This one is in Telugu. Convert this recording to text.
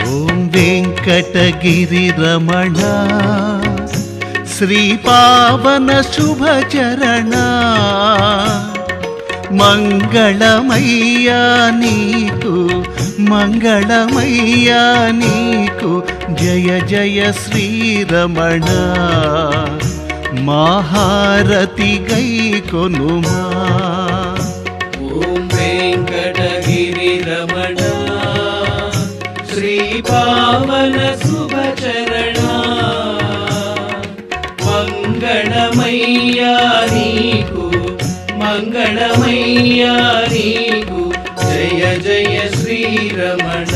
ఓం వెంకటగిరి రమణ శ్రీపావన శుభచరణ మంగళమయ్యా నీకు మంగళమయ్యా నీకు జయ జయ శ్రీరమణ మహారతి గై కొనుమా. ఓం వెంకటగిరి రమణ శ్రీపావన శుభచరణ మంగళమయ్యా నీకు మంగళమయ్యా నీకు జయ జయ శ్రీరమణ.